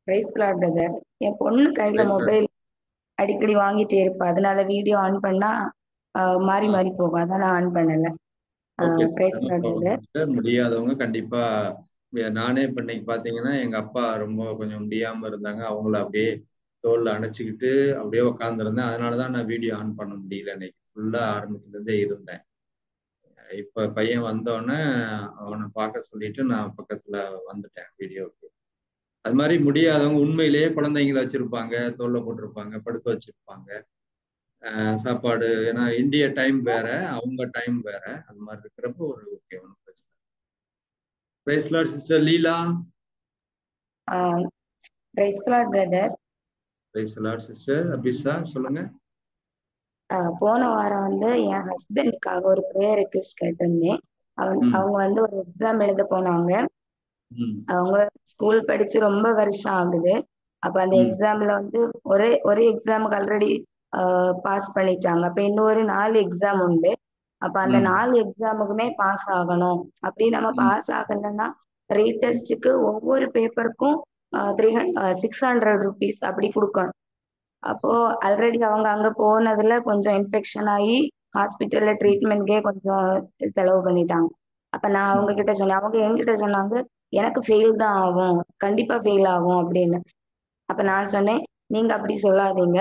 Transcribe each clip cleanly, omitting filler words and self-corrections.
Price Lord brother. என் பொண்ணு கையில price Lord. Mobile அடிக்கடி வாங்கிட்டே இருப்பா. அதனால வீடியோ ஆன் பண்ணா மாறி மாறி போகும். அதான் நான் ஆன் பண்ணல. Okay praise sister, no Lord problem brother. Sister. முடியாதவங்க கண்டிப்பா நானே இப்ப இன்னைக்கு பாத்தீங்கன்னா எங்க அப்பா ரொம்ப கொஞ்சம் முடியாம இருந்தாங்க. அவங்கள அப்படியே தோல்ல அணைச்சுக்கிட்டு அப்படியே உட்காந்துருந்தேன். அதனாலதான் நான் வீடியோ ஆன் பண்ண முடியல. இன்னைக்கு ஃபுல்லா ஆரம்பத்துல இருந்தே இருந்தேன். இப்ப பையன் வந்தோடனே அவனை பார்க்க சொல்லிட்டு நான் பக்கத்துல வந்துட்டேன் வீடியோவுக்கு. அது மாதிரி முடியாதவங்க உண்மையிலேயே குழந்தைங்களை வச்சிருப்பாங்க, தோல்ல போட்டிருப்பாங்க, படுக்க வச்சிருப்பாங்க. சாப்பாடு, ஏன்னா இந்திய டைம் வேற, அவங்க டைம் வேற. அது மாதிரி இருக்கிறப்போ ஒரு ஓகே, ஒன்றும் பிரச்சனை. Praise Lord sister Leela. Praise Lord brother. Praise Lord sister Abisha, சொல்லுங்க. போன வாரம் வந்து என் ஹஸ்பண்டுக்காக ஒரு ப்ரேயர் ரெக்வெஸ்ட் கேட்டிருந்தேன். ம் அவங்க வந்து ஒரு எக்ஸாம் எழுத போனாங்க. ம் அவங்க ஸ்கூல் படிச்சு ரொம்ப வருஷம் ஆகுது. அப்ப அந்த ம் எக்ஸாம்ல வந்து ஒரே எக்ஸாமுக்கு ஆல்ரெடி பாஸ் பண்ணிட்டாங்க. அப்ப இன்னொரு 4 எக்ஸாம் உண்டு. அப்ப அந்த ம் 4 எக்ஸாமுக்குமே பாஸ் ஆகணும். அப்படி நம்ம ம் பாஸ் ஆகணும்னா ரீடெஸ்ட்டுக்கு ஒவ்வொரு பேப்பருக்கும் 600 ருபீஸ் அப்படி கொடுக்கணும். அப்போ ஆல்ரெடி அவங்க அங்க போனதுல கொஞ்சம் இன்ஃபெக்ஷன் ஆகி ஹாஸ்பிட்டல்ல ட்ரீட்மெண்ட்கே கொஞ்சம் செலவு பண்ணிட்டாங்க. அப்ப நான் அவங்க ம் கிட்ட சொன்னேன். அவங்க என்கிட்ட சொன்னாங்க, எனக்கு ஃபெயில் தான் ஆகும், கண்டிப்பா ஃபெயில் ஆகும் அப்படின்னு. அப்ப நான் சொன்னேன், நீங்க அப்படி சொல்லாதீங்க.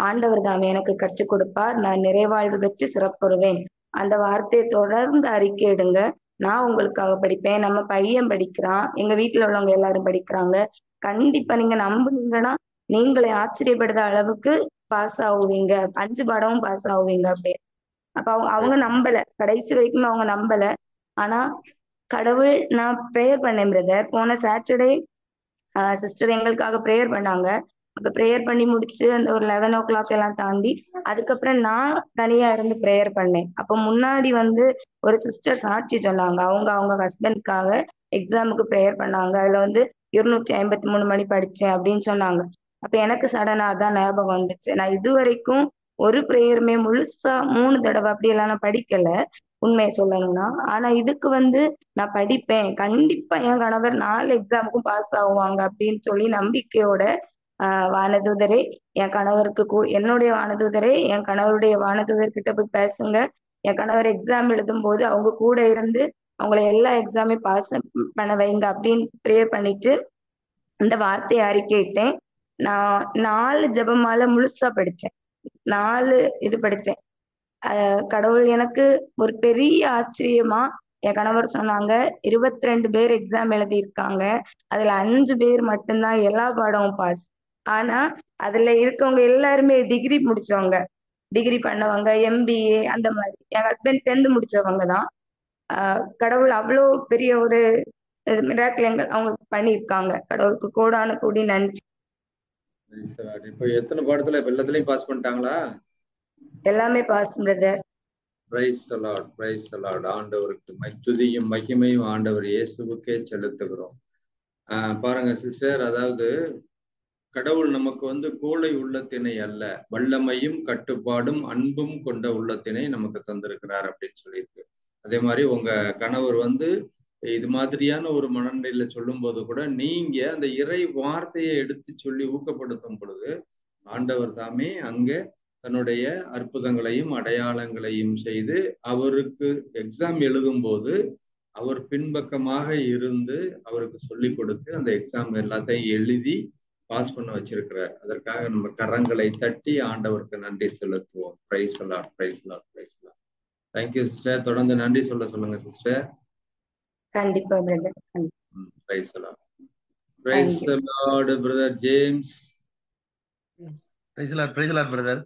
ஆண்டவர் தாமே எனக்கு கற்றுக் கொடுப்பார். நான் நிறைவாழ்வு பெற்று சிறப்புறுவேன். அந்த வார்த்தையை தொடர்ந்து அறிக்கையிடுங்க. நான் உங்களுக்காக படிப்பேன். நம்ம பையன் படிக்கிறான். எங்க வீட்டுல உள்ளவங்க எல்லாரும் படிக்கிறாங்க. கண்டிப்பா நீங்க நம்புனீங்கன்னா நீங்களே ஆச்சரியப்படுற அளவுக்கு பாஸ் ஆகுவீங்க. 5 பாடமும் பாஸ் ஆகுவீங்க அப்படி. அப்ப அவங்க அவங்க நம்பல. கடைசி வரைக்கும் அவங்க நம்பல. ஆனா கடவுள், நான் ப்ரேயர் பண்ணேன் பிரதர். போன சாட்டர்டே சிஸ்டர் எங்களுக்காக ப்ரேயர் பண்ணாங்க. அப்ப ப்ரேயர் பண்ணி முடிச்சு அந்த ஒரு 11 எல்லாம் தாண்டி அதுக்கப்புறம் நான் தனியா இருந்து ப்ரேயர் பண்ணேன். அப்ப முன்னாடி வந்து ஒரு சிஸ்டர் சாட்சி சொன்னாங்க. அவங்க அவங்க ஹஸ்பண்ட்காக எக்ஸாமுக்கு ப்ரேயர் பண்ணாங்க. அதுல வந்து 253 மணி படிச்சேன் அப்படின்னு சொன்னாங்க. அப்ப எனக்கு சடனா அதான் ஞாபகம் வந்துச்சு. நான் இதுவரைக்கும் ஒரு ப்ரேயருமே முழுசா 3 தடவை அப்படியெல்லாம் நான் படிக்கல, உண்மையை சொல்லணும்னா. ஆனா இதுக்கு வந்து நான் படிப்பேன். கண்டிப்பா என் கணவர் 4 எக்ஸாமுக்கும் பாஸ் ஆகுவாங்க அப்படின்னு சொல்லி நம்பிக்கையோட வானதூதரே, என் கணவருக்கு என்னுடைய வானதூதரே, என் கணவருடைய வானதூதர் கிட்ட போய் பேசுங்க. என் கணவர் எக்ஸாம் எழுதும் போது அவங்க கூட இருந்து அவங்கள எல்லா எக்ஸாமே பாஸ் பண்ண வைங்க அப்படின்னு ப்ரேயர் பண்ணிட்டு அந்த வார்த்தையை அறிக்கையிட்டேன். நான் 4 ஜெபமாலை முழுசா படிச்சேன். 4 இது படிச்சேன். கடவுள் எனக்கு ஒரு பெரிய ஆச்சரியமா என் கணவர் சொன்னாங்க, 22 பேர் எக்ஸாம் எழுதியிருக்காங்க. அதுல 5 பேர் மட்டும்தான் எல்லா பாடமும் பாஸ். ஆனா அதுல இருக்கவங்க எல்லாருமே டிகிரி முடிச்சவங்க, டிகிரி பண்ணவங்க, எம்பிஏ அந்த மாதிரி. என் ஹஸ்பண்ட் 10th முடிச்சவங்க தான். கடவுள் அவ்வளோ பெரிய ஒரு மிராக்கிள் அவங்க பண்ணியிருக்காங்க. கடவுளுக்கு கோடான கோடி நன்றி. இப்போ எத்தனை பாடத்துல இப்ப எல்லாத்துலயும் பாஸ் பண்ணிட்டாங்களா? எல்லாமே pass brother. Praise the Lord, praise the Lord. ஆண்டவருக்கு துதியும் மகிமையும் ஆண்டவர் இயேசுவுக்கே செலுத்துகிறோம். பாருங்க சிஸ்டர், அதாவது கடவுள் நமக்கு வந்து கோழை உள்ளத்தினை அல்ல, வல்லமையும் கட்டுப்பாடும் அன்பும் கொண்ட உள்ளத்தினை நமக்கு தந்திருக்கிறார் அப்படின்னு சொல்லியிருக்கு. அதே மாதிரி உங்க கணவர் வந்து இது மாதிரியான ஒரு மனநிலையில சொல்லும் போது கூட நீங்க அந்த இறை வார்த்தையை எடுத்து சொல்லி ஊக்கப்படுத்தும் பொழுது ஆண்டவர் தாமே அங்க தன்னுடைய அற்புதங்களையும் அடையாளங்களையும் செய்து அவருக்கு எக்ஸாம் எழுதும் போது அவர் பின்பக்கமாக இருந்து அவருக்கு சொல்லி கொடுத்து அந்த எக்ஸாம் எல்லாத்தையும் எழுதி பாஸ் பண்ண வச்சிருக்கிறார். அதற்காக நம்ம கரங்களை தட்டி ஆண்டவருக்கு நன்றி செலுத்துவோம். Praise Lord, praise Lord, praise Lord. Thank you sister. தொடர்ந்து நன்றி சொல்லுங்க சிஸ்டர். கண்டிப்பா brother. Praise Lord. Praise thank you. Lord brother James. Praise Lord, praise Lord brother.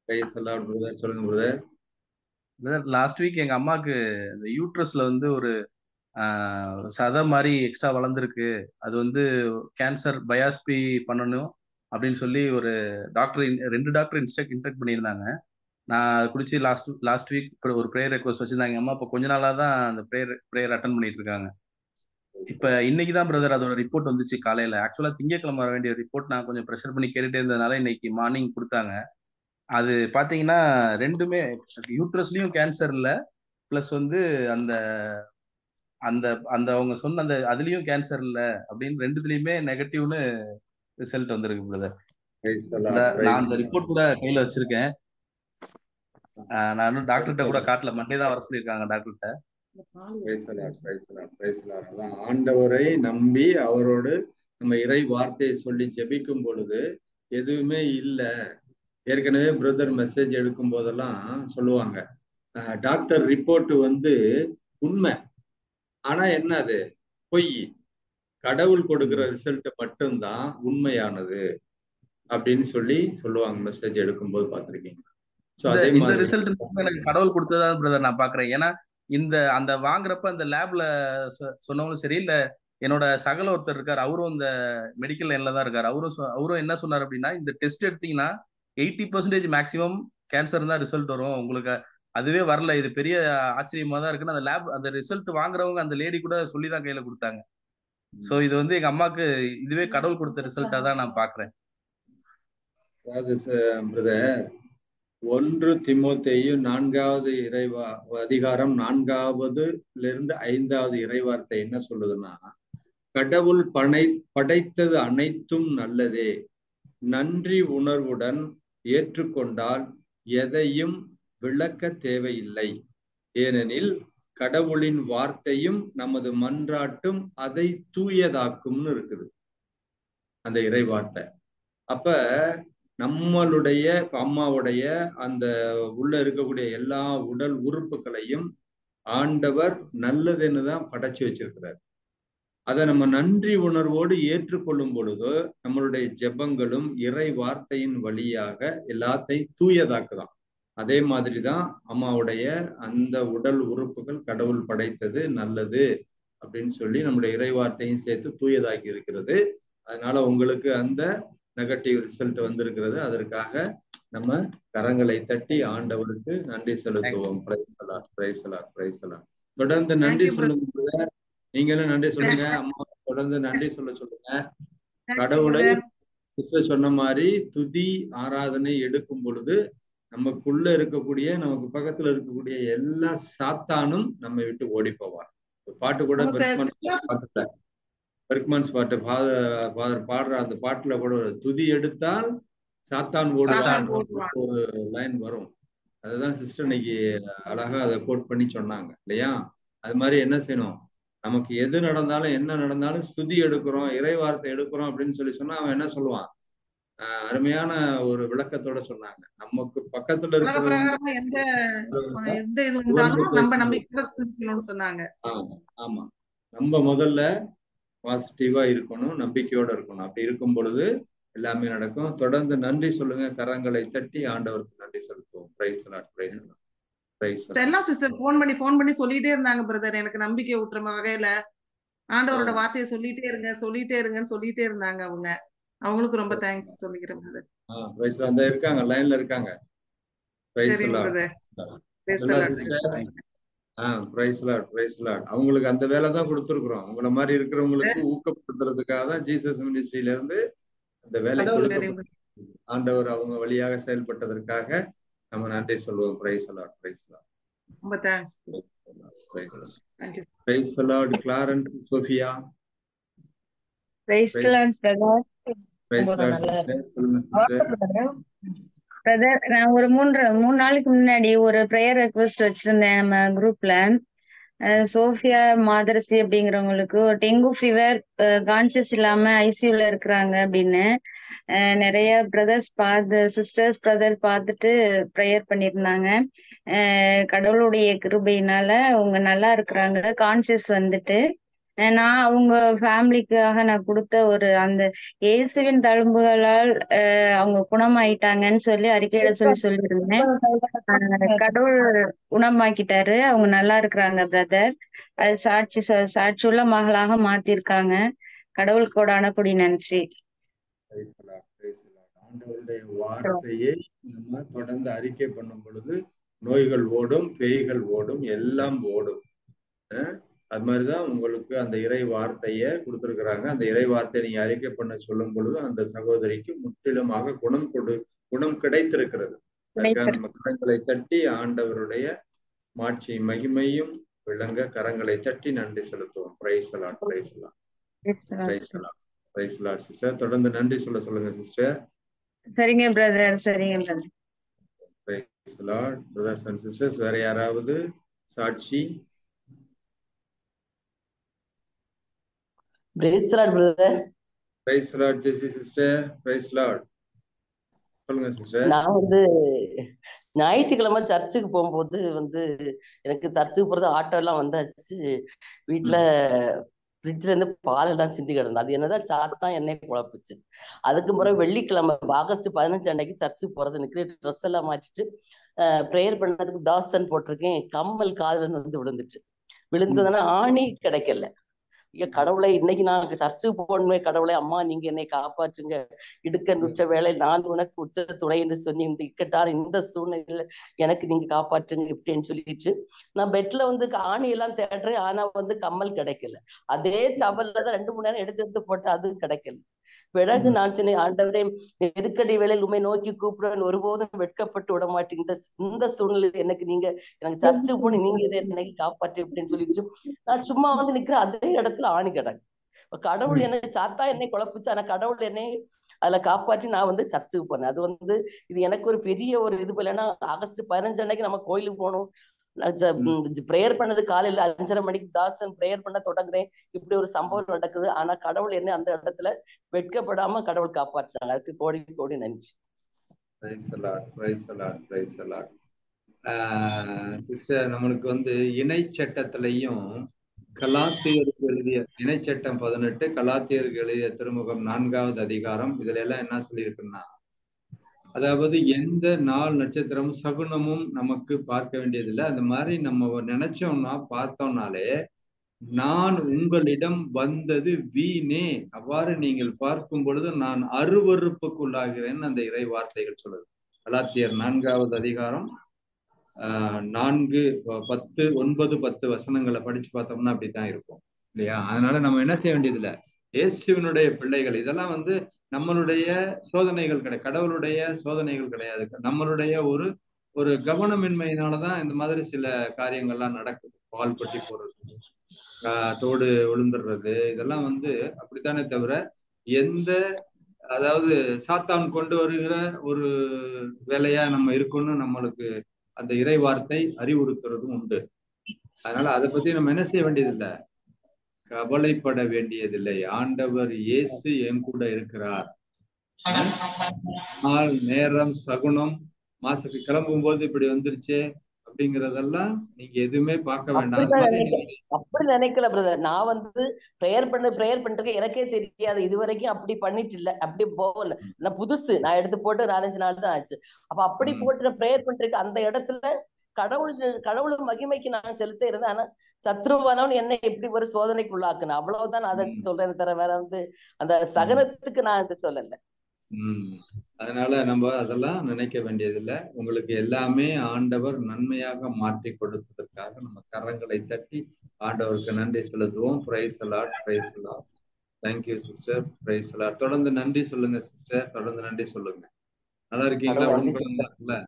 Praise Lord brother, சொல்லுங்க பிரதர். பிரதர், லாஸ்ட் வீக் எங்க அம்மாக்கு இந்த யூட்ரஸ்ல வந்து ஒரு சதை மாதிரி எக்ஸ்ட்ரா வளர்ந்துருக்கு. அது வந்து கேன்சர் பயாஸ்பி பண்ணணும் அப்படின்னு சொல்லி ஒரு டாக்டர் 2 டாக்டர் இன்ஸ்ட்ரக்ட் பண்ணியிருந்தாங்க. நான் அதை குடிச்சு லாஸ்ட் வீக் ஒரு ப்ரேயர் ரெக்வஸ்ட் வச்சிருந்தாங்க அம்மா. இப்போ கொஞ்ச நாளாக தான் அந்த ப்ரேயர் அட்டன் பண்ணிட்டு இருக்காங்க. இப்போ இன்னைக்கு தான் பிரதர் அதோட ரிப்போர்ட் வந்துச்சு காலையில. ஆக்சுவலாக திங்கக்கிழமை வர வேண்டிய ரிப்போர்ட் நான் கொஞ்சம் ப்ரெஷர் பண்ணி கேட்டுட்டே இருந்ததுனால இன்னைக்கு மார்னிங் கொடுத்தாங்க. அது பார்த்தீங்கன்னா ரெண்டுமே யூட்ரஸ்லயும் கேன்சர் இல்லை, ப்ளஸ் வந்து அந்த அந்த அந்த அவங்க சொன்ன அந்த அதுலயும் கேன்சர் இல்லை அப்படின்னு ரெண்டுத்துலயுமே நெகட்டிவ்னு ரிசல்ட் வந்திருக்கு பிரதர். Praise the Lord, இந்த praise நான் அந்த the Lord. ரிப்போர்ட் கூட கையில வச்சிருக்கேன். நான் இன்னும் டாக்டர்கிட்ட கூட காட்டல, மண்டே தான் வர சொல்லியிருக்காங்க டாக்டர்கிட்ட. Praise the Lord, praise the Lord, praise the Lord. அதான் ஆண்டவரை நம்பி அவரோடு நம்ம இறை வார்த்தையை சொல்லி ஜெபிக்கும் பொழுது எதுவுமே இல்ல. ஏற்கனவே பிரதர் மெசேஜ் எடுக்கும் போதெல்லாம் சொல்லுவாங்க, டாக்டர் ரிப்போர்ட் வந்து உண்மை, ஆனா என்ன அது பொய். கடவுள் கொடுக்கிற ரிசல்ட் மட்டும்தான் உண்மையானது அப்படின்னு சொல்லி சொல்லுவாங்க மெசேஜ் எடுக்கும்போது பார்த்திருக்கீங்க. சோ அதே இந்த மாதிரி ரிசல்ட் எனக்கு கடவுள் கொடுத்ததா பிரதர் நான் பாக்குறேன். ஏன்னா அந்த வாங்குறப்ப அந்த லேப்ல சொன்னவங்களும் சரி, இல்ல என்னோட சகல ஒருத்தர் இருக்காரு, அவரும் இந்த மெடிக்கல் லைன்ல தான் இருக்காரு. அவரும் என்ன சொன்னார் அப்படின்னா, இந்த டெஸ்ட் எடுத்தீங்கன்னா 80% மேக்சிமம் கேன்சர் தான் ரிசல்ட் வரும் உங்களுக்கு. அதுவே வரல, இது பெரிய ஆச்சரியமா தான் இருக்குன்னு அந்த அந்த ரிசல்ட் வாங்குறவங்க அந்த லேடி கூட சொல்லி தான் கையில கொடுத்தாங்க. சோ இது வந்து எங்க அம்மாக்கு இதுவே கடவுள் கொடுத்த ரிசல்ட்டா தான் நான் பாக்குறேன். அதாவது பிரதர் 1 தீமோத்தேயு 4வது அதிகாரம் 4வது 5வது இறைவார்த்தை என்ன சொல்லுதுன்னா, கடவுள் படைத்தது அனைத்தும் நல்லதே, நன்றி உணர்வுடன் ஏற்றுக்கொண்டால் எதையும் விளக்க தேவையில்லை, ஏனெனில் கடவுளின் வார்த்தையும் நமது மன்றாட்டும் அதை தூயதாக்கும்னு இருக்குது அந்த இறை வார்த்தை. அப்ப நம்மளுடைய அம்மாவுடைய அந்த உள்ள இருக்கக்கூடிய எல்லா உடல் உறுப்புகளையும் ஆண்டவர் நல்லதுன்னு தான் படைச்சு வச்சிருக்கிறார். அதை நம்ம நன்றி உணர்வோடு ஏற்றுக்கொள்ளும் பொழுது நம்மளுடைய ஜெபங்களும் இறை வார்த்தையின் வழியாக எல்லாத்தையும் தூயதாக்குதான். அதே மாதிரிதான் அம்மாவுடைய அந்த உடல் உறுப்புகள் கடவுள் படைத்தது நல்லது அப்படின்னு சொல்லி நம்முடைய இறை வார்த்தையும் சேர்த்து தூயதாக்கி இருக்கிறது. அதனால உங்களுக்கு அந்த நெகட்டிவ் ரிசல்ட் வந்திருக்கிறது. அதற்காக நம்ம கரங்களை தட்டி ஆண்டவருக்கு நன்றி செலுத்துவோம். Praise the Lord, praise the Lord, praise the Lord. தொடர்ந்து நன்றி சொல்லுங்க. நீங்களும் நன்றி சொல்லுங்க. அம்மா தொடர்ந்து நன்றி சொல்லுங்க. கடவுளை சிஸ்டர் சொன்ன மாதிரி துதி ஆராதனை எடுக்கும் பொழுது நமக்குள்ள இருக்கக்கூடிய, நமக்கு பக்கத்துல இருக்கக்கூடிய எல்லா சாத்தானும் நம்ம விட்டு ஓடி போவார். பாட்டு கூட பெர்க்மன்ஸ் பாட்டு ஃபாதர் பாடுற அந்த பாட்டுல கூட துதி எடுத்தால் சாத்தான் ஓடுவான் ஒரு லைன் வரும். அதுதான் சிஸ்டர் இன்னைக்கு அழகா அதை கோட் பண்ணி சொன்னாங்க இல்லையா? அது மாதிரி என்ன செய்யணும், நமக்கு எது நடந்தாலும் என்ன நடந்தாலும் ஸ்துதி எடுக்கிறோம், இறை வார்த்தை எடுக்கிறோம் அப்படின்னு சொன்னா அவன் என்ன சொல்லுவான், அருமையான ஒரு விளக்கத்தோட சொன்னாங்க. நமக்கு பக்கத்துல ஆமா, நம்ம முதல்ல பாசிட்டிவா இருக்கணும், நம்பிக்கையோட இருக்கணும். அப்படி இருக்கும் பொழுது எல்லாமே நடக்கும். தொடர்ந்து நன்றி சொல்லுங்க. கரங்களை தட்டி ஆண்டவருக்கு நன்றி செலுத்துவோம். Praise the Lord, praise the Lord, praise the Lord. Stella sister phone பண்ணி சொல்லிட்டே இருந்தாங்க பிரதர், எனக்கு நம்பிக்கை ஊட்டுற வகையில ஆண்டவரோட வார்த்தையை சொல்லிட்டே இருங்கன்னு சொல்லிட்டே இருந்தாங்க. அவங்களுக்கு ரொம்ப தேங்க்ஸ் சொல்லிக்கிறேன் பிரதர். Praise the Lord. அந்த இருக்காங்க, லைன்ல இருக்காங்க. Price the Lord. Praise the Lord, praise the Lord. அவங்களுக்கு அந்த வேலை தான் கொடுத்துருக்குறோம். உங்களை மாதிரி இருக்கிறவங்களுக்கு ஊக்கப்படுத்துறதுக்காக தான் ஜீசஸ் மினிஸ்ட்ரியில இருந்து அந்த வேலை ஆண்டவர் அவங்க வழியாக செயல்பட்டதற்காக நம்ம நன்றி சொல்லுவோம். Praise the Lord, praise the Lord. ரொம்ப thanks. Praise the Lord. Clarence, Sophia. Praise the Lord brother. Praise the Lord. சொல்லுங்க சிஸ்டர். பிரதர், நான் ஒரு 3 நாளைக்கு முன்னாடி ஒரு ப்ரேயர் ரெக்வெஸ்ட் வச்சிருந்தேன் நம்ம குரூப்ல. சோஃபியா மாதரசி அப்படிங்கிறவங்களுக்கு ஒரு டெங்கு ஃபீவர், கான்சியஸ் இல்லாம ஐசியூல இருக்கிறாங்க அப்படின்னு நிறைய சிஸ்டர்ஸ் பிரதர் பார்த்துட்டு ப்ரேயர் பண்ணியிருந்தாங்க. கடவுளுடைய கிருபையினால அவங்க நல்லா இருக்கிறாங்க. கான்சியஸ் வந்துட்டு நான் அவங்க ஃபேமிலிக்காக நான் கொடுத்த ஒரு அந்த இயேசுவின் தழும்புகளால் அவங்க குணமாயிட்டாங்கன்னு சொல்லி அறிக்கையிட சொல்லியிருந்தேன். கடவுள் குணமாக்கிட்டாரு, அவங்க நல்லா இருக்கிறாங்க பிரதர். அது சாட்சியுள்ள மகளாக மாத்திருக்காங்க. கடவுளுக்கு கோடான கொடி நன்றி. ஆண்டவருடைய வார்த்தையை நம்ம தொடர்ந்து அறிக்கை பண்ணும் பொழுது நோய்கள் ஓடும், பேய்கள் ஓடும், எல்லாம் ஓடும். அது மாதிரிதான் உங்களுக்கு அந்த இறை வார்த்தையை கொடுத்திருக்கிறாங்க. அந்த இறை வார்த்தையை நீங்க அறிக்கை பண்ண சொல்லும் பொழுது அந்த சகோதரிக்கு முற்றிலுமாக குணம் கிடைத்திருக்கிறது. நம்ம கரங்களை தட்டி ஆண்டவருடைய மாட்சி மகிமையும் விளங்க கரங்களை தட்டி நன்றி செலுத்துவோம். Praise the Lord, praise the Lord, praise the Lord. Praise Lord sister. தொடர்ந்து நன்றி சொல்லுங்க சிஸ்டர். சரிங்க பிரதர், சரிங்க brother. Praise Lord brothers and sisters. வேற யாராவது சாட்சி? Praise Lord brother. Praise Lord Jessy sister. Praise Lord. சொல்லுங்க சிஸ்டர். நான் ஞாயிற்றுக்கிழமை சர்ச்சுக்கு போகும்போது எனக்கு சர்ச்சுக்கு போறது ஆட்டோ எல்லாம் வந்தாச்சு. வீட்டுல ஃப்ரிட்ஜ்ல இருந்து பால் எல்லாம் சிந்தி கிடந்தது. அது என்னதான் சாத்தான் என்னை குழப்புச்சு. அதுக்கு பிறகு வெள்ளிக்கிழமை ஆகஸ்ட் 15 அன்னைக்கு சர்ச்சுக்கு போறது எனக்கு ட்ரெஸ் எல்லாம் மாற்றிட்டு ப்ரேயர் பண்ணதுக்கு தாசன் போட்டிருக்கேன். கம்மல் காதுல இருந்து விழுந்துச்சு. விழுந்ததுன்னா ஆணி கிடைக்கல. கடவுளை இன்னைக்கு நான் சர்ச்சுக்கு போகணுமே, கடவுளை அம்மா நீங்க என்னை காப்பாற்றுங்க, இடுக்க நுற்ற வேலை நான் உனக்கு உற்ற துணை என்று சொல்லி இந்த இக்கட்டான இந்த சூழ்நிலையில எனக்கு நீங்க காப்பாற்றுங்க இப்படின்னு சொல்லிட்டு நான் பெட்ல ஆணி எல்லாம் தேடுறேன். ஆனா கம்மல் கிடைக்கல. அதே டவல்ல தான் 2-3 நேரம் எடுத்து போட்டு அதுவும் கிடைக்கல. பிறகு நான் சொன்னேன், ஆண்டவரே நெருக்கடி வேளையில் உண்மை நோக்கி கூப்பிடுவேன், ஒருபோதும் வெட்கப்பட்டு விட மாட்டேன். இந்த சூழ்நிலையில் எனக்கு சர்ச்சுக்கு போன நீங்க இதை எனக்கு காப்பாற்று அப்படின்னு சொல்லிட்டு நான் சும்மா நிக்கிறேன். அதே இடத்துல ஆணி கிடக்கு. கடவுள் சாத்தா என்னை குழப்பிச்சு. ஆனா கடவுள் என்னை அதுல காப்பாற்றி நான் சர்ச்சுக்கு போனேன். அது இது எனக்கு ஒரு பெரிய ஒரு இது போலன்னா, ஆகஸ்ட் 15 அன்னைக்கு நம்ம கோயிலுக்கு போகணும். பிரேயர் பண்ணது காலையில 5:30 மணிக்கு தாசன் பிரேயர் பண்ண தொடங்குறேன். இப்படி ஒரு சம்பவம் நடக்குது. ஆனா கடவுள் என்ன அந்த இடத்துல வெட்கப்படாம கடவுள் காப்பாற்றுறாங்க. அதுக்கு கோடி கோடி நன்றி. சிஸ்டர், நம்மளுக்கு இணை சட்டத்திலையும் கலாத்தியருக்கு எழுதிய இணைச்சட்டம் 18, கலாத்தியருக்கு எழுதிய திருமுகம் 4வது அதிகாரம், இதுல எல்லாம் என்ன சொல்லியிருக்குன்னா, அதாவது எந்த நாள் நட்சத்திரமும் சகுனமும் நமக்கு பார்க்க வேண்டியதில்லை. அந்த மாதிரி நம்ம நினைச்சோம்னா பார்த்தோம்னாலே நான் உங்களிடம் வந்தது வீணே, அவ்வாறு நீங்கள் பார்க்கும் பொழுது நான் அருவருப்புக்குள்ளாகிறேன் அந்த இறை வார்த்தைகள் சொல்லுது. கலாத்தியர் 4வது அதிகாரம் 4, 10, 9, 10 வசனங்களை படிச்சு பார்த்தோம்னா அப்படித்தான் இருக்கும் இல்லையா? அதனால நம்ம என்ன செய்ய வேண்டியதில்லை. இயேசுவினுடைய பிள்ளைகள் இதெல்லாம் நம்மளுடைய சோதனைகள் கிடையாது, கடவுளுடைய சோதனைகள் கிடையாது. நம்மளுடைய ஒரு கவனமின்மையினாலதான் இந்த மாதிரி சில காரியங்கள்லாம் நடக்குது. பால் கொட்டி போடுறது, தோடு விழுந்துடுறது, இதெல்லாம் அப்படித்தானே தவிர அதாவது சாத்தான் கொண்டு வருகிற ஒரு வேலையா நம்ம இருக்கணும்னு நம்மளுக்கு அந்த இறை வார்த்தை அறிவுறுத்துறதும் உண்டு. அதனால அதை பத்தி நம்ம என்ன செய்ய வேண்டியதில்லை, கவலைப்பட வேண்டியதில்லை. ஆண்டவர் இயேசு என் கூட இருக்கிறார். நாள் நேரம் சகுனம் மாசுக்கு கிளம்பும் போது இப்படி வந்துருச்சு அப்படிங்கறதெல்லாம் நீங்க எதுவுமே பார்க்க வேண்டாம். அப்படி நினைக்கல பிரதர். நான் பிரேயர் பண்ணிருக்கேன், எனக்கே தெரியாது. இது வரைக்கும் அப்படி பண்ணிட்டு இல்ல, அப்படி போகல. நான் புதுசு, நான் எடுத்து போட்டு 4-5 நாள் தான் ஆச்சு. அப்ப அப்படி போட்டு பிரேயர் பண்ணிருக்கேன். அந்த இடத்துல கடவுள் மகிமைக்கு நான் செலுத்த இருந்தேன். ஆனா சத்ருவானவன் என்னை எப்படி ஒரு சோதனைக்குள்ளாக்குன, அவ்வளவுதான் நான் அதை சொல்றேன். தர வேற அந்த சகனத்துக்கு நான் சொல்லல. அதனால நம்ம அதெல்லாம் நினைக்க வேண்டியதில்லை. உங்களுக்கு எல்லாமே ஆண்டவர் நன்மையாக மாற்றி கொடுத்ததற்காக நம்ம கரங்களை தட்டி ஆண்டவருக்கு நன்றி செலுத்துவோம். Praise the Lord, praise the Lord. Thank you sister. Price the Lord. தொடர்ந்து நன்றி சொல்லுங்க சிஸ்டர், தொடர்ந்து நன்றி சொல்லுங்க. நல்லா இருக்கீங்களா? உடம்புல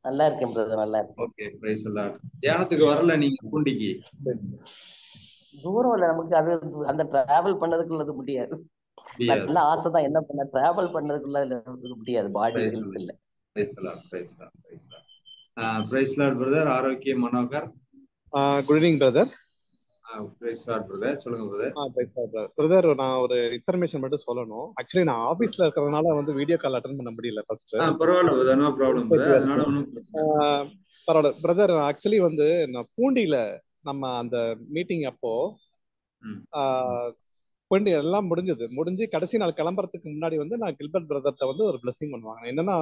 நல்லா இருக்கேன் பிரதர், நல்லா இருக்கேன். Okay, price the Lord. தியானத்துக்கு வரல நீங்க பூண்டிக்கு? தூரம் இல்ல நமக்கு, அது அந்த டிராவல் பண்ணதுக்குள்ளது முடியாது. நல்ல ஆசைதான், என்ன பண்ண டிராவல் பண்ணதுக்குள்ள முடியாது, பாடி ஹெல்த் இல்ல. Praise the Lord, praise the Lord, praise the Lord. Praise the Lord brother. Arokia Manohar. Good evening brother. Praise the Lord brother. சொல்லுங்க brother. Praise the Lord brother. நான் ஒரு இன்ஃபர்மேஷன் மட்டும் சொல்லணும். ஆக்சுவலி நான் ஆபீஸ்ல இருக்கிறதுனால வீடியோ கால் அட்டெண்ட் பண்ண முடியல ஃபர்ஸ்ட். பரவாயில்ல பிரதர், நோ ப்ராப்ளம் பிரதர். அதனால ஒண்ணும் பிரச்சனை இல்ல. பரவாயில்ல பிரதர். ஆக்சுவலி நான் பூண்டியில நம்ம அந்த மீட்டிங் அப்போ பூண்டி எல்லாம் முடிஞ்சு கடைசி நாள் கிளம்புறதுக்கு முன்னாடி நான் கில்பர்ட் பிரதர்ட்ட ஒரு பிளஸிங் பண்ணுவாங்க. என்னன்னா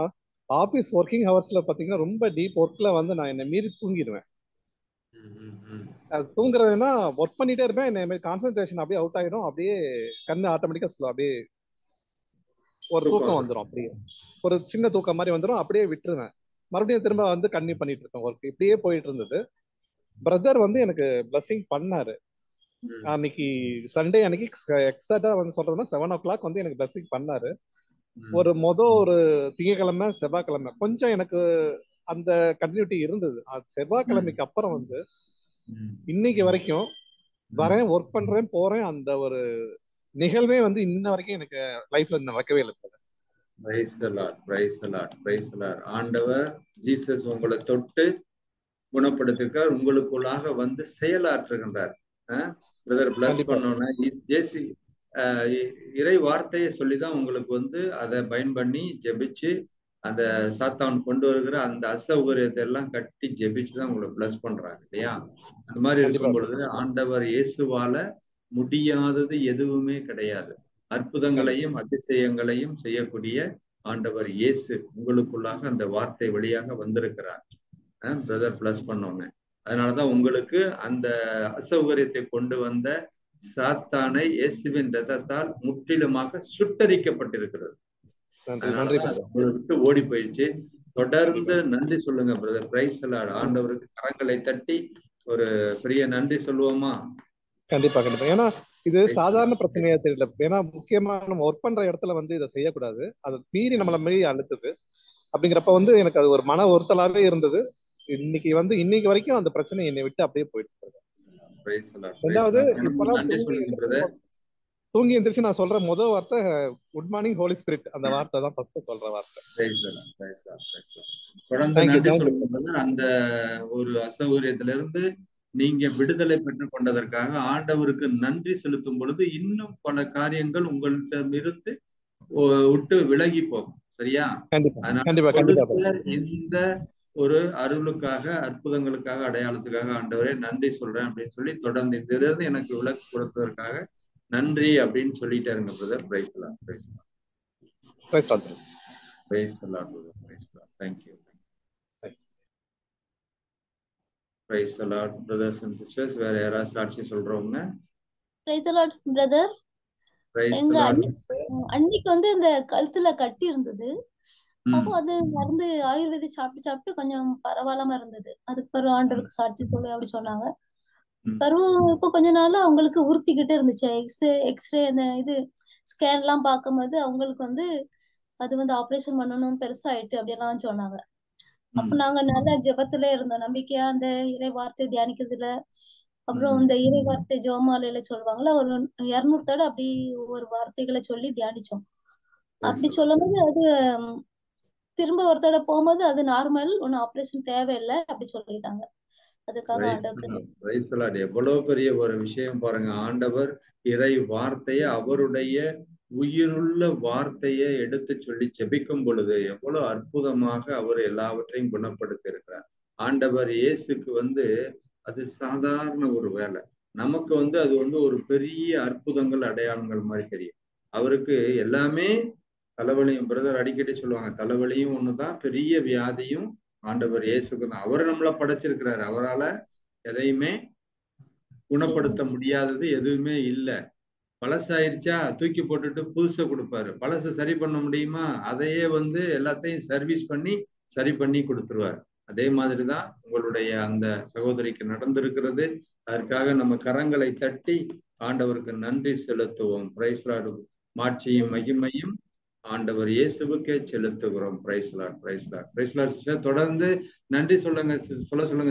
ஆபீஸ் ஒர்க்கிங் ஹவர்ஸ்ல பாத்தீங்கன்னா ரொம்ப டீப் ஒர்க்ல நான் என்னை மீறி தூங்கிடுவேன். தூங்குறதுன்னா ஒர்க் பண்ணிட்டே இருப்பேன், என்ன கான்சென்ட்ரேஷன் அப்படியே அவுட் ஆயிடும். அப்படியே கண்ணு ஆட்டோமேட்டிக்கா சொல்லும், அப்படியே ஒரு தூக்கம் வந்துடும். அப்படியே ஒரு சின்ன தூக்கம் மாதிரி வந்துடும். அப்படியே விட்டுருவேன். மறுபடியும் திரும்ப கன்டினியூ பண்ணிட்டு இருக்கேன் ஒர்க். இப்படியே போயிட்டு இருந்தது. பிரதர் எனக்கு பிளஸிங் பண்ணாரு. அன்னைக்கு சண்டே அன்னைக்கு எக்ஸாக்டா சொல்றதுன்னா 7 o'clock எனக்கு பிளஸிங் பண்ணாரு. ஒரு திங்கக்கிழமை செவ்வாய்க்கிழமை கொஞ்சம் எனக்கு அந்த கண்டினியூட்டி இருந்தது. செவ்வாய்க்கிழமைக்கு அப்புறம் இன்னைக்கு வரைக்கும் வரேன், ஒர்க் பண்றேன், போறேன். அந்த ஒரு நிகழ்வே வந்து இன்ன வரைக்கும் எனக்கு லைஃப்ல நடக்கவே இல்லை. Price the Lord, praise the Lord, praise the Lord. ஆண்டவர் ஜீசஸ் உங்களை தொட்டு குணப்படுத்திருக்கார், உங்களுக்குள்ளாக வந்து செயலாற்றுகின்றார். பிரதர் பிளஸ் பண்ணோன்னா ஜேசி இறை வார்த்தையை சொல்லிதான் உங்களுக்கு வந்து அதை பயன் பண்ணி ஜெபிச்சு அந்த சாத்தான் கொண்டு வருகிற அந்த அசௌகரியத்தை எல்லாம் கட்டி ஜெபிச்சுதான் உங்களை பிளஸ் பண்றாங்க இல்லையா? அந்த மாதிரி இருக்கும் பொழுது ஆண்டவர் இயேசுவால முடியாதது எதுவுமே கிடையாது. அற்புதங்களையும் அதிசயங்களையும் செய்யக்கூடிய ஆண்டவர் இயேசு உங்களுக்குள்ளாக அந்த வார்த்தை வழியாக வந்திருக்கிறார். பிரதர் பிளஸ் பண்ணோன்னு அதனாலதான் உங்களுக்கு அந்த அசௌகரியத்தை கொண்டு வந்த சாத்தானை இயேசுவின் ரத்தத்தால் முற்றிலுமாக சுட்டரிக்கப்பட்டிருக்கிறது. விட்டு ஓடி போயிடுச்சு. தொடர்ந்து நன்றி சொல்லுங்க பிரதர். Praise the Lord. ஆண்டவருக்கு கரங்களை தட்டி ஒரு பெரிய நன்றி சொல்லுவோமா? கண்டிப்பா கண்டிப்பா. ஏன்னா இது சாதாரண பிரச்சனையா தெரியல. ஏன்னா முக்கியமா நம்ம ஒர்க் பண்ற இடத்துல வந்து இதை செய்யக்கூடாது, அதை மீறி நம்மள மீறி அழுத்துது. அப்படிங்கிறப்ப வந்து எனக்கு அது ஒரு மன ஒருத்தலாவே இருந்தது. இன்னைக்கு வரைக்கும் அந்த பிரச்சனை என்னை விட்டு அப்படியே போயிடுச்சு. ரெண்டாவது தூங்கி எந்திரிச்சு நான் சொல்ற முதல் வார்த்தை குட் மார்னிங் ஹோலி ஸ்பிரிட். அந்த வார்த்தை தான் ஃபர்ஸ்ட் சொல்ற வார்த்தை. அந்த ஒரு அசௌகரியத்திலிருந்து நீங்க விடுதலை பெற்றுக் கொண்டதற்காக ஆண்டவருக்கு நன்றி செலுத்தும் பொழுது இன்னும் பல காரியங்கள் உங்களிடமிருந்து விட்டு விலகி போகும். சரியா? இந்த ஒரு அருளுக்காக, அற்புதங்களுக்காக, அடையாளத்துக்காக ஆண்டவரே நன்றி சொல்றேன் அப்படின்னு சொல்லி தொடர்ந்து இதுல இருந்து எனக்கு விளக்கு கொடுத்ததற்காக நன்றி அப்படின்னு சொல்லிட்டாருங்க brother. Praise the Lord, praise the Lord, praise the Lord, praise the Lord, praise the Lord. Thank you. Praise the Lord brothers and sisters. வேற யாராவது சாட்சி சொல்றவங்க? Praise the Lord brother. எங்க அன்னைக்கு வந்து இந்த கழுத்துல கட்டி இருந்தது. அப்போ அது மருந்து ஆயுர்வேதிக் சாப்பிட்டு கொஞ்சம் பரவாயில்லாம இருந்தது. அதுக்கு பிறகு ஆண்டவருக்கு சாட்சி சொல்லு அப்படி சொன்னாங்க. பிறகு இப்போ கொஞ்ச நாள் அவங்களுக்கு உறுத்திக்கிட்டே இருந்துச்சு. எக்ஸ்ரே அந்த இது ஸ்கேன் எல்லாம் பார்க்கும்போது அவங்களுக்கு வந்து அது வந்து ஆப்ரேஷன் பண்ணணும், பெருசாயிட்டு அப்படியெல்லாம் சொன்னாங்க. அப்ப நாங்க நல்ல ஜெபத்துல இருந்தோம், நம்பிக்கையா அந்த இறை வார்த்தை தியானிக்கிறதுல. அப்புறம் இந்த இறை வார்த்தை ஜெபமாலையில சொல்லுவாங்கல்ல, ஒரு 200 தடவை அப்படி ஒரு வார்த்தைகளை சொல்லி தியானிச்சோம். அப்படி சொல்லும் போது அது திரும்ப ஒரு தடவை போகும்போது அது நார்மல், ஒன்னும் ஆப்ரேஷன் தேவையில்லை அப்படி சொல்லிட்டாங்க. அதுக்காக ஆண்டவர் எவ்வளவு பெரிய ஒரு விஷயம் பாருங்க. ஆண்டவர் இறை வார்த்தைய, அவருடைய உயிருள்ள வார்த்தையை எடுத்து சொல்லி ஜெபிக்கும் பொழுது எவ்வளவு அற்புதமாக அவர் எல்லாவற்றையும் குணப்படுத்தி இருக்கிறார். ஆண்டவர் இயேசுக்கு வந்து அது சாதாரண ஒரு வேலை, நமக்கு வந்து அது வந்து ஒரு பெரிய அற்புதங்கள் அடையாளங்கள் மாதிரி தெரியும். அவருக்கு எல்லாமே தலைவலியும், பிரதர் அடிக்கடி சொல்லுவாங்க, தலைவலியும் ஒண்ணுதான், பெரிய வியாதியும் ஆண்டவர் இயேசுக்கு தான். அவர் நம்மள படைச்சிருக்கிறாரு. அவரால எதையுமே குணப்படுத்த முடியாதது எதுவுமே இல்லை. பழசாயிருச்சா தூக்கி போட்டுட்டு புதுசை கொடுப்பாரு. பழசை சரி பண்ண முடியுமா? அதையே வந்து எல்லாத்தையும் சர்வீஸ் பண்ணி சரி பண்ணி கொடுத்துருவாரு. அதே மாதிரிதான் உங்களுடைய அந்த சகோதரிக்கு நடந்திருக்கிறது. அதற்காக நம்ம கரங்களை தட்டி ஆண்டவருக்கு நன்றி செலுத்துவோம். Praise Lord. மாட்சியும் மகிமையும் ஆண்டவர் இயேசுவுக்கே செலுத்துகிறோம். Praise Lord, praise Lord, praise Lord sister. தொடர்ந்து நன்றி சொல்லுங்க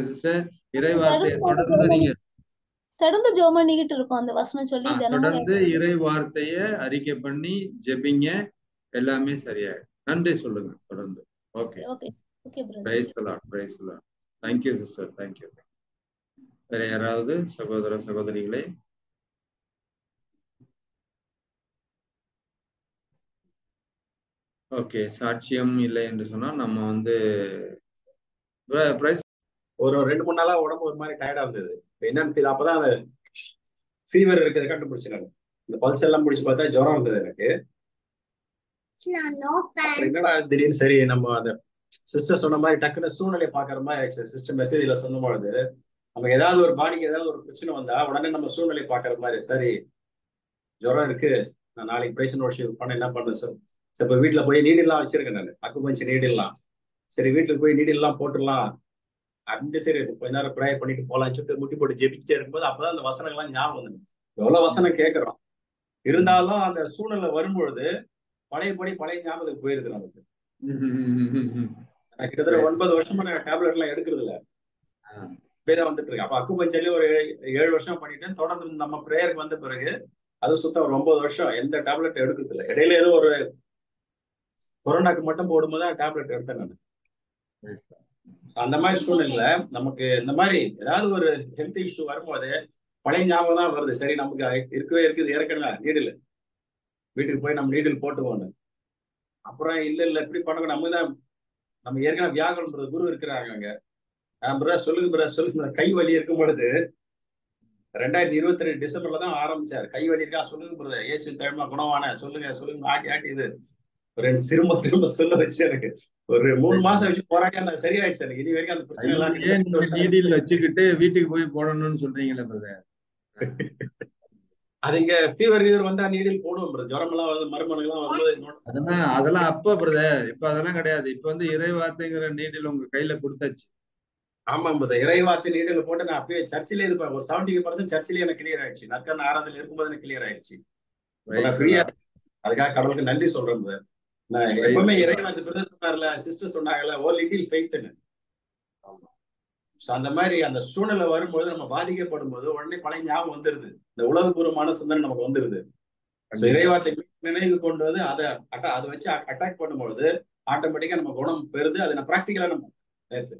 சிஸ்டர். இறை வார்த்தையை தொடர்ந்து நீங்க தொடர்ந்து ஜெபம் பண்ணிக்கிட்டு இருக்கோம். அந்த வசனம் சொல்லி தொடர்ந்து இறை வார்த்தைய அறிக்கை பண்ணி ஜெபிங்க, எல்லாமே சரியாயிடும். நன்றி சொல்லுங்க தொடர்ந்து. Okay, price the Lord, praise the Lord. Thank you sister, thank you. வேற யாராவது சகோதர சகோதரிகளே? ஓகே, சாட்சியம் இல்லை என்று சொன்னா நம்ம வந்து ஒரு 2-3 நாளா உடம்பு ஒரு மாதிரி டயர்டா இருந்தது. என்னன்னு தெரியல. அப்பதான் அந்த ஃபீவர் இருக்கிறத கண்டுபிடிச்சிருக்காங்க. இந்த பல்ஸ் எல்லாம் முடிச்சு பார்த்தா ஜுரம் இருந்தது எனக்கு. என்னடா திடீர்னு சரி நம்ம அந்த சிஸ்டர் சொன்ன மாதிரி டக்குன்னு சூழ்நிலை பாக்குற மாதிரி ஆயிடுச்சு. சிஸ்டர் மெசேஜ்ல சொன்ன பொழுது நமக்கு ஏதாவது ஒரு பாடிக்கு ஏதாவது ஒரு பிரச்சனை வந்தா உடனே நம்ம சூழ்நிலை பாக்குற மாதிரி, சரி ஜுரம் இருக்கு, நான் நாளைக்கு பிரைஸ் ஒர்ஷிப் பண்ண என்ன பண்ண சார். இப்ப வீட்டுல போய் நீடில்லாம் வச்சிருக்கேன் நான், அக்குபஞ்சர் நீடில்லாம். சரி வீட்டுக்கு போய் நீடில்லாம் போட்டுடலாம் அப்படி, சரி கொஞ்ச நேரம் ப்ரேயர் பண்ணிட்டு போலாம்னு சொல்லிட்டு முட்டி போட்டு ஜெபிச்சுட்டே இருக்கும்போது அப்பதான் அந்த வசனங்கள்லாம் ஞாபகம் வந்து, எவ்வளவு வசனம் கேட்கிறோம், இருந்தாலும் அந்த சூழ்நிலை வரும்பொழுது பழைய ஞாபகத்துக்கு போயிருது நமக்கு. கிட்டத்தட்ட 9 வருஷமா நான் டேப்லெட் எல்லாம் எடுக்கிறது இல்ல, இப்படிதான் வந்துட்டு இருக்கேன். அப்ப அக்குபஞ்சர்லயே ஒரு 7 வருஷம் பண்ணிட்டேன். தொடர்ந்து நம்ம பிரேயருக்கு வந்த பிறகு அது சுத்தம் ஒரு 9 வருஷம் எந்த டேப்லெட் எடுக்கிறது இல்லை. இடையில ஏதோ ஒரு கொரோனாக்கு மட்டும் போடும்போது டேப்லெட் எடுத்தேன் நான். அந்த மாதிரி சூழ்நிலை நமக்கு இந்த மாதிரி ஏதாவது ஒரு ஹெல்த் இஷ்யூ வரும்போது பழைய ஞாபகம் தான் வருது. சரி, நமக்கு இருக்கவே இருக்குது இறக்கணும் நீடில், வீட்டுக்கு போய் நம்ம நீடில் போட்டுவோன்னு. அப்புறம் இல்ல இப்படி பண்ணணும், நம்ம ஏற்கனவே வியாகுலம் குரு இருக்கிறாங்க அங்க. பிரதர் சொல்லுங்க கை வலி இருக்கும் பொழுது 2022 டிசம்பர்ல தான் ஆரம்பிச்சாரு. கை வலி இருக்கா சொல்லுங்க பிரதர், இயேசு தலைமை குணமான சொல்லுங்க ஆட்டி இது திரும்ப சொல்ல வச்சு எனக்கு ஒரு 3 மாசம் வச்சு போராடி அந்த சரியாயிடுச்சு. எனக்கு இனி வரைக்கும் அந்த பிரச்சனை எல்லாம் நீடில் வச்சுக்கிட்டு வீட்டுக்கு போய் போடணும்னு சொல்றீங்களே பிரதர். அது இங்க ஃபீவர் வந்தா நீடில் போடுவோம் பிரதர். ஜுரம் எல்லாம் வந்து மருமனெல்லாம் வரும்போது அதெல்லாம் அப்ப பிரதர். இப்ப அதெல்லாம் கிடையாது. இப்ப வந்து இறை வார்த்தைங்கிற நீடில் உங்க கையில கொடுத்தாச்சு. ஆமா பிரதர், இறை வார்த்தை நீடில் போட்டு நான் அப்பயே சர்ச்சிலே இது ஒரு 70% சர்ச்சிலே எனக்கு கிளியர் ஆயிடுச்சு. நற்கரண ஆராதனையில இருக்கும்போது எனக்கு கிளியர் ஆயிடுச்சு. ஃப்ரீயா அதுக்காக கடவுளுக்கு நன்றி சொல்றேன் பிரதர். நான் எப்பவுமே இறைவன் பிரதர் சொன்னார்ல, சிஸ்டர் சொன்னாங்கல்ல, ஓ லிட்டில் ஃபெய்த்னு. அந்த மாதிரி அந்த சூழ்நிலை வரும்போது நம்ம பாதிக்கப்படும் போது உடனே பழைய ஞாபகம் வந்துருது. இந்த உலகபூர்வமான சிந்தனை நமக்கு வந்துருது. இறைவார்த்தை நினைவு கொண்டு வந்து அதை வச்சு அட்டாக் பண்ணும்போது ஆட்டோமேட்டிக்கா நம்ம குணம் பெறுது. அதை நான் பிராக்டிக்கலா நம்ம நேற்று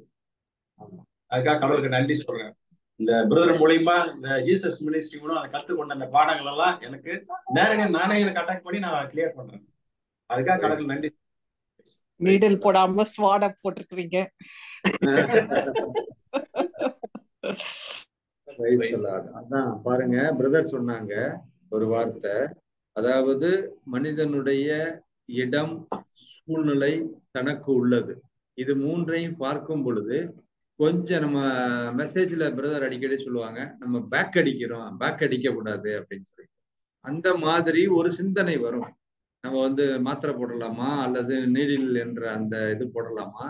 அதுக்காக கடவுளுக்கு நன்றி சொல்றேன். இந்த பிரதர் மூலியமா இந்த ஜீசஸ் மினிஸ்ட்ரி கூட அதை கத்துக்கொண்ட அந்த பாடங்கள் எல்லாம் எனக்கு நானே எனக்கு அட்டாக் பண்ணி நான் கிளியர் பண்றேன். அதுக்காக கடவுளுக்கு நன்றி. நீடில் போடாம ஸ்வாட போட்டிருக்கீங்க. அதான் பாருங்க, பிரதர் சொன்னாங்க ஒரு வார்த்தை, அதாவது மனிதனுடைய இடம், சூழ்நிலை தனக்கு உள்ளது. இது மூன்றையும் பார்க்கும் பொழுது கொஞ்சம் நம்ம மெசேஜ்ல பிரதர் அடிக்கடி சொல்லுவாங்க, நம்ம பேக் அடிக்க கூடாது அப்படின்னு சொல்லி. அந்த மாதிரி ஒரு சிந்தனை வரும். நம்ம வந்து மாத்திரை போடலாமா அல்லது நீடில் என்ற அந்த இது போடலாமா,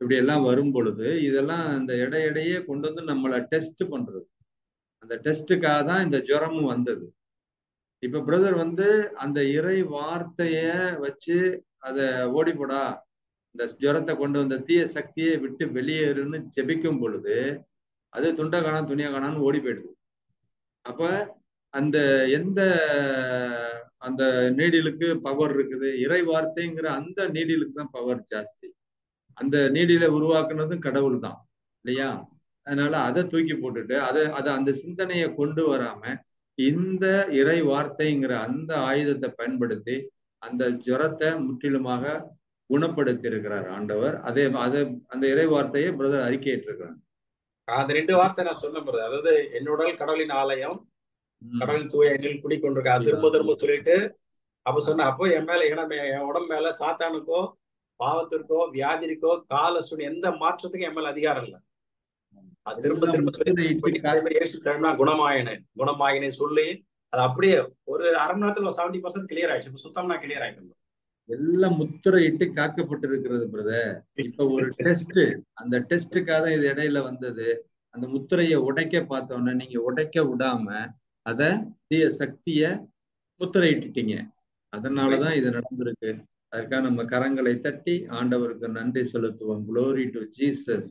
இப்படி எல்லாம் வரும் பொழுது இதெல்லாம் இந்த இடையிடையே கொண்டு வந்து நம்மளை டெஸ்ட் பண்றது. அந்த டெஸ்ட்டுக்காக தான் இந்த ஜுரமும் வந்தது. இப்ப பிரதர் வந்து அந்த இறை வார்த்தைய வச்சு அதை ஓடிப்போடா, இந்த ஜுரத்தை கொண்டு வந்த தீய சக்தியை விட்டு வெளியேறுன்னு ஜெபிக்கும் பொழுது அது துண்டை காணாம் துணியா காணான்னு ஓடி போயிடுது. அப்ப அந்த எந்த அந்த நீடிலுக்கு பவர் இருக்குது, இறை வார்த்தைங்கிற அந்த நீடிலுக்கு தான் பவர் ஜாஸ்தி. அந்த நீடில உருவாக்குனதும் கடவுள் தான் இல்லையா? அதனால அதை தூக்கி போட்டுட்டு அதை அந்த சிந்தனையை கொண்டு வராம இந்த இறை வார்த்தைங்கிற அந்த ஆயுதத்தை பயன்படுத்தி அந்த ஜுரத்தை முற்றிலுமாக குணப்படுத்தி இருக்கிறார் ஆண்டவர். அந்த இறை வார்த்தையை பிரதர் அறிக்கையிட்டு இருக்கிறாங்க. அந்த 2 வார்த்தை நான் சொன்ன பிரதர், அதாவது என்னுடைய கடவுளின் ஆலயம், கடவுளின் தூய எண்ணில் குடிக்கொண்டிருக்கா திரும்ப சொல்லிட்டு அப்ப சொன்ன. அப்போ என் உடம்பு மேல சாத்தானுக்கோ பாவத்திற்கோ வியாதிக்கோ காலசுன் எந்த மாற்றத்துக்கும் என் மேல அதிகாரம் இல்லை. அது திரும்ப குணமாயினே சொல்லி அது அப்படியே ஒரு அரை மணி நேரத்துல 70% கிளியர் ஆயிடுச்சு. சுத்தமா கிளியர் ஆயிட்டு எல்லாம் முத்திரையிட்டு காக்கப்பட்டிருக்கிறது பிரதர். இப்ப ஒரு டெஸ்ட், அந்த டெஸ்டுக்காக இது இடையில வந்தது. அந்த முத்திரையை உடைக்க பார்த்தோன்னா நீங்க உடைக்க விடாம அத தீய சக்திய முத்திரையிட்டுட்டீங்க. அதனாலதான் இது நடந்திருக்கு. அதுக்காக நம்ம கரங்களை தட்டி ஆண்டவருக்கு நன்றி செலுத்துவோம். Glory to Jesus.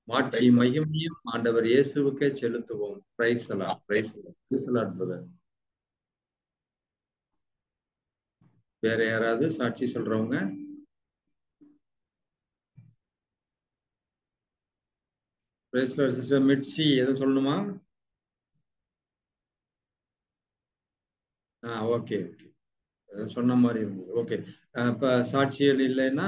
மாட்சி மகிமையும் ஆண்டவர் இயேசுவுக்கே செலுத்துவோம். Praise the Lord, praise the Lord, praise the Lord brother. வேற யாராவது சாட்சி சொல்றவங்க? Praise the Lord. சிஸ்டர் மிட்சி எதுவும் சொல்லணுமா? ஓகே சொன்ன மாதிரி இருந்தது. ஓகே, இப்ப சாட்சியல் இல்லைன்னா